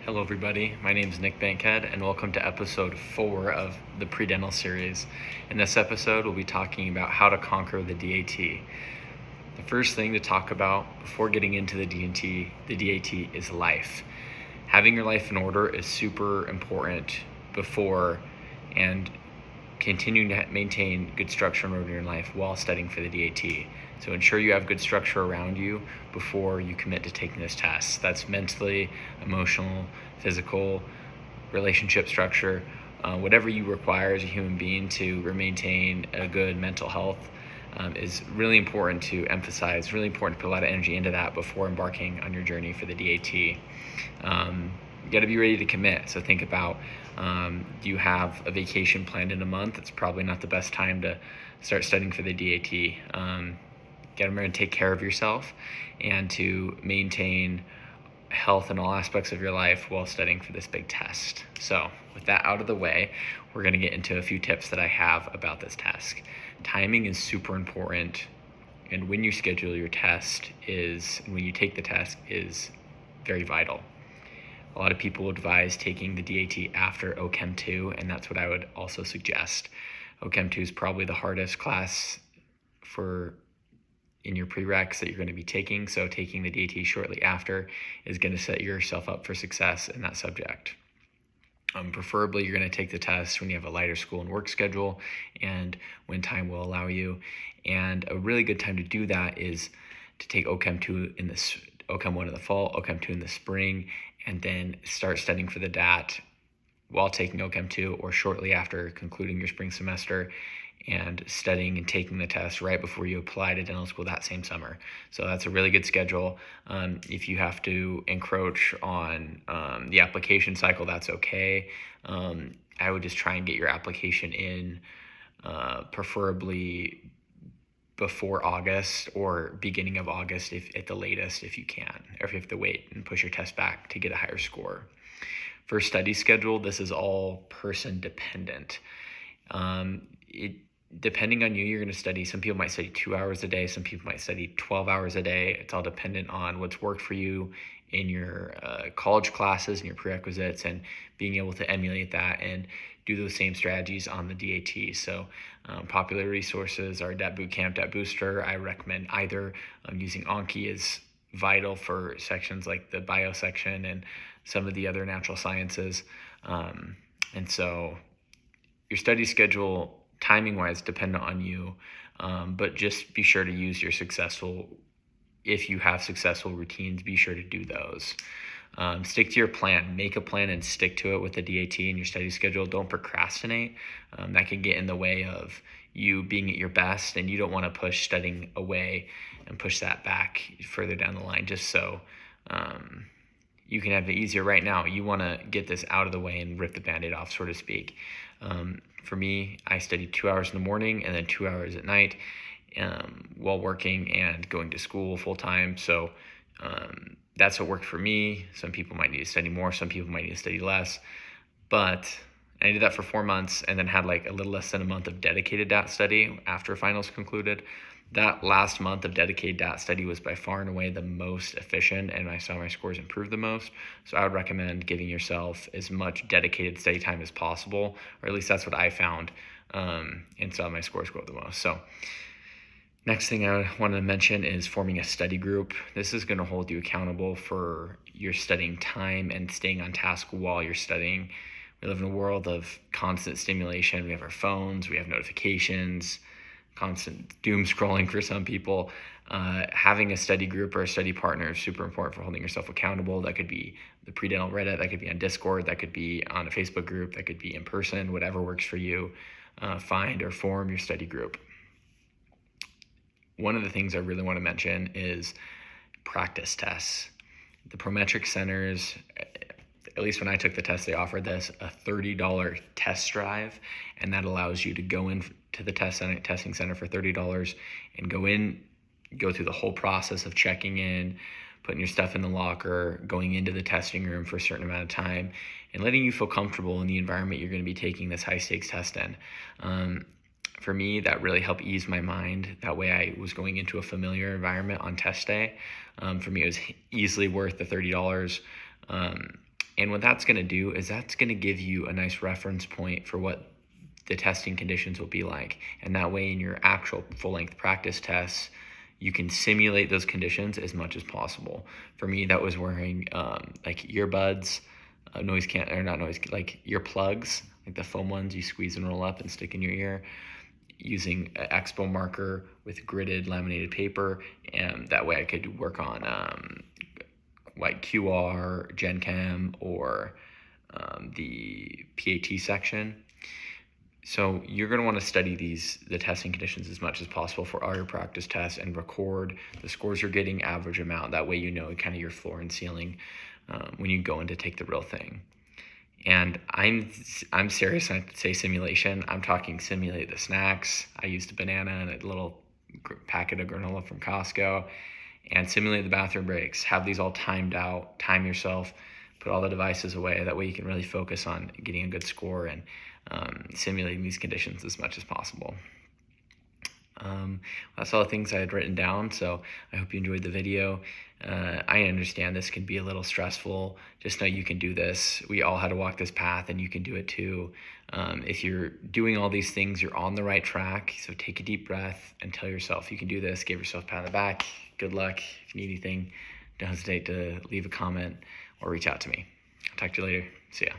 Hello everybody, my name is Nick Bankhead and welcome to episode 4 of the Pre-Dental series. In this episode, we'll be talking about how to conquer the DAT. The first thing to talk about before getting into the DAT is life. Having your life in order is super important before and continuing to maintain good structure and order in your life while studying for the DAT. So ensure you have good structure around you before you commit to taking this test. That's mentally, emotional, physical, relationship structure, whatever you require as a human being to maintain a good mental health is really important to emphasize, really important to put a lot of energy into that before embarking on your journey for the DAT. You got to be ready to commit. So think about, do you have a vacation planned in a month? It's probably not the best time to start studying for the DAT. Get to remember to take care of yourself and to maintain health in all aspects of your life while studying for this big test. So with that out of the way, we're going to get into a few tips that I have about this test. Timing is super important, and when you schedule your test when you take the test is very vital. A lot of people advise taking the DAT after OChem 2, and that's what I would also suggest. OChem 2 is probably the hardest class in your prereqs that you're going to be taking, so taking the DAT shortly after is going to set yourself up for success in that subject. Preferably, you're going to take the test when you have a lighter school and work schedule and when time will allow you. And a really good time to do that is to take OChem 1 in the fall, OChem 2 in the spring, and then start studying for the DAT while taking OChem 2 or shortly after concluding your spring semester and studying and taking the test right before you apply to dental school that same summer. So that's a really good schedule. If you have to encroach on the application cycle, that's okay. I would just try and get your application in preferably before August or beginning of August at the latest if you can, or if you have to wait and push your test back to get a higher score. For study schedule, this is all person dependent. Depending on you, you're going to study. Some people might study 2 hours a day. Some people might study 12 hours a day. It's all dependent on what's worked for you in your college classes and your prerequisites, and being able to emulate that and do those same strategies on the DAT. So popular resources are DAT Bootcamp, DAT Booster. I recommend either. Using Anki is vital for sections like the bio section and some of the other natural sciences. And so your study schedule, timing-wise, dependent on you, but just be sure to use if you have successful routines, be sure to do those. Stick to your plan. Make a plan and stick to it with the DAT and your study schedule. Don't procrastinate. That can get in the way of you being at your best, and you don't want to push studying away and push that back further down the line just so you can have it easier right now. You want to get this out of the way and rip the Band-Aid off, so to speak. For me, I studied 2 hours in the morning and then 2 hours at night while working and going to school full time. So that's what worked for me. Some people might need to study more. Some people might need to study less. But I did that for 4 months and then had like a little less than a month of dedicated DAT study after finals concluded. That last month of dedicated DAT study was by far and away the most efficient, and I saw my scores improve the most. So I would recommend giving yourself as much dedicated study time as possible, or at least that's what I found, and saw my scores go up the most. So next thing I wanted to mention is forming a study group. This is going to hold you accountable for your studying time and staying on task while you're studying. We live in a world of constant stimulation. We have our phones, we have notifications, constant doom scrolling for some people. Having a study group or a study partner is super important for holding yourself accountable. That could be the Pre-Dental Reddit, that could be on Discord, that could be on a Facebook group, that could be in person, whatever works for you. Find or form your study group. One of the things I really want to mention is practice tests. The Prometric centers, at least when I took the test, they offered this a $30 test drive, and that allows you to go in to the testing center for $30 and go through the whole process of checking in, putting your stuff in the locker, going into the testing room for a certain amount of time, and letting you feel comfortable in the environment you're going to be taking this high stakes test in. For me, that really helped ease my mind. That way I was going into a familiar environment on test day. For me, it was easily worth the $30. And what that's going to do is that's going to give you a nice reference point for what the testing conditions will be like. And that way in your actual full-length practice tests, you can simulate those conditions as much as possible. For me, that was wearing like earbuds, like ear plugs, like the foam ones you squeeze and roll up and stick in your ear, using an expo marker with gridded laminated paper, and that way I could work on like QR, Gen Chem, or the PAT section. So you're going to want to study the testing conditions as much as possible for all your practice tests and record the scores you're getting, average amount. That way you know kind of your floor and ceiling when you go in to take the real thing. And I'm serious when I say simulation. I'm talking simulate the snacks. I used a banana and a little packet of granola from Costco, and simulate the bathroom breaks. Have these all timed out, time yourself, put all the devices away. That way you can really focus on getting a good score and simulating these conditions as much as possible. That's all the things I had written down, so I hope you enjoyed the video. I understand this can be a little stressful. Just know you can do this. We all had to walk this path, and you can do it too. If you're doing all these things, you're on the right track, so take a deep breath and tell yourself you can do this. Give yourself a pat on the back. Good luck. If you need anything, don't hesitate to leave a comment or reach out to me. I'll talk to you later. See ya.